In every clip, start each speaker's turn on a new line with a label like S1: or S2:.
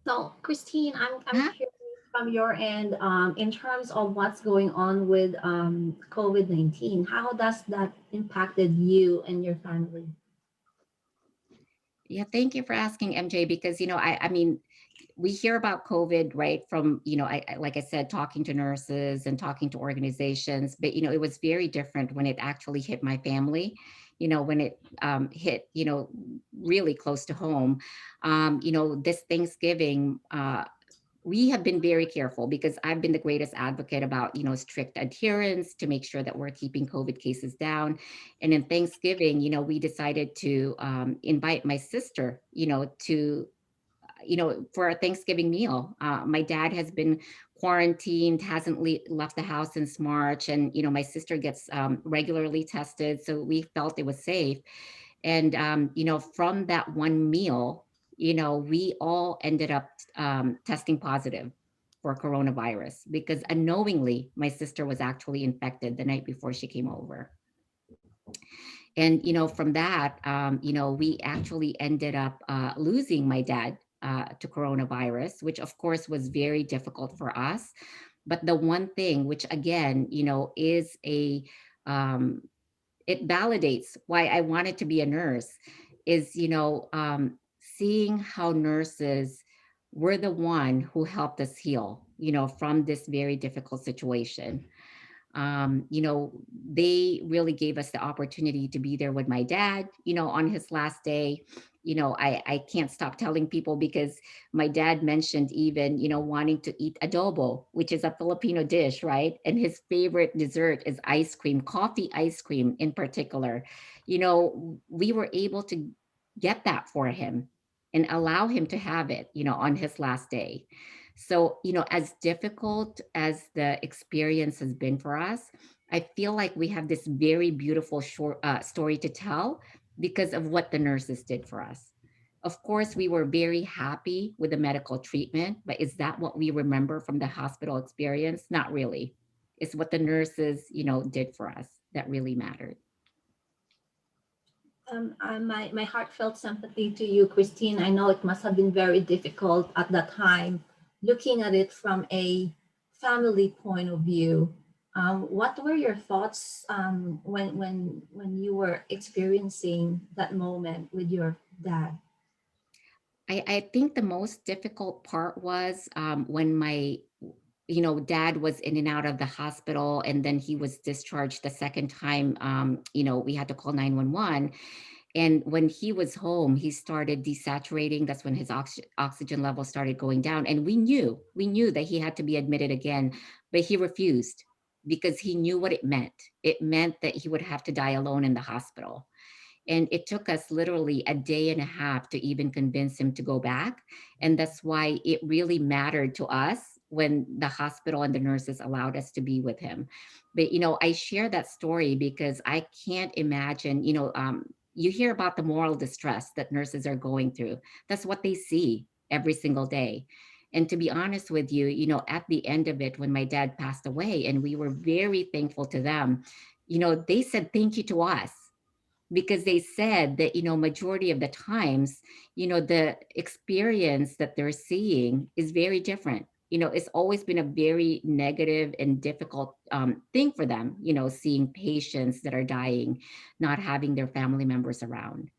S1: So, Christine, I'm
S2: Huh?
S1: curious from your end, in terms of what's going on with COVID-19. How does that impacted you and your family?
S2: Yeah, thank you for asking, MJ, because, I mean, we hear about COVID, right, from, like I said, talking to nurses and talking to organizations, but, it was very different when it actually hit my family, when it hit, really close to home. This Thanksgiving, we have been very careful because I've been the greatest advocate about, strict adherence to make sure that we're keeping COVID cases down. And in Thanksgiving, we decided to invite my sister, for a Thanksgiving meal. My dad has been quarantined, hasn't left the house since March. And, my sister gets regularly tested. So we felt it was safe. And, from that one meal, we all ended up testing positive for coronavirus because unknowingly my sister was actually infected the night before she came over. And, from that, we actually ended up losing my dad to coronavirus, which of course was very difficult for us. But the one thing, which again, is um, it validates why I wanted to be a nurse, is, seeing how nurses were the one who helped us heal, from this very difficult situation. They really gave us the opportunity to be there with my dad, on his last day. I can't stop telling people because my dad mentioned even, wanting to eat adobo, which is a Filipino dish, right? And his favorite dessert is ice cream, coffee ice cream in particular. We were able to get that for him and allow him to have it, on his last day. So, as difficult as the experience has been for us, I feel like we have this very beautiful short story to tell because of what the nurses did for us. Of course, we were very happy with the medical treatment, but is that what we remember from the hospital experience? Not really. It's what the nurses, did for us that really mattered.
S1: My heartfelt sympathy to you, Christine. I know it must have been very difficult at that time, looking at it from a family point of view. What were your thoughts when you were experiencing that moment with your dad?
S2: I think the most difficult part was when my dad was in and out of the hospital and then he was discharged the second time. We had to call 911. And when he was home, he started desaturating. That's when his oxygen level started going down. And we knew that he had to be admitted again, but he refused because he knew what it meant. It meant that he would have to die alone in the hospital. And it took us literally a day and a half to even convince him to go back. And that's why it really mattered to us when the hospital and the nurses allowed us to be with him. But, I share that story because I can't imagine, you hear about the moral distress that nurses are going through. That's what they see every single day. And to be honest with you, at the end of it, when my dad passed away, and we were very thankful to them, they said thank you to us because they said that majority of the times the experience that they're seeing is very different. It's always been a very negative and difficult thing for them, seeing patients that are dying, not having their family members around.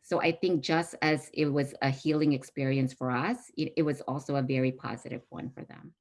S2: So I think just as it was a healing experience for us, it was also a very positive one for them.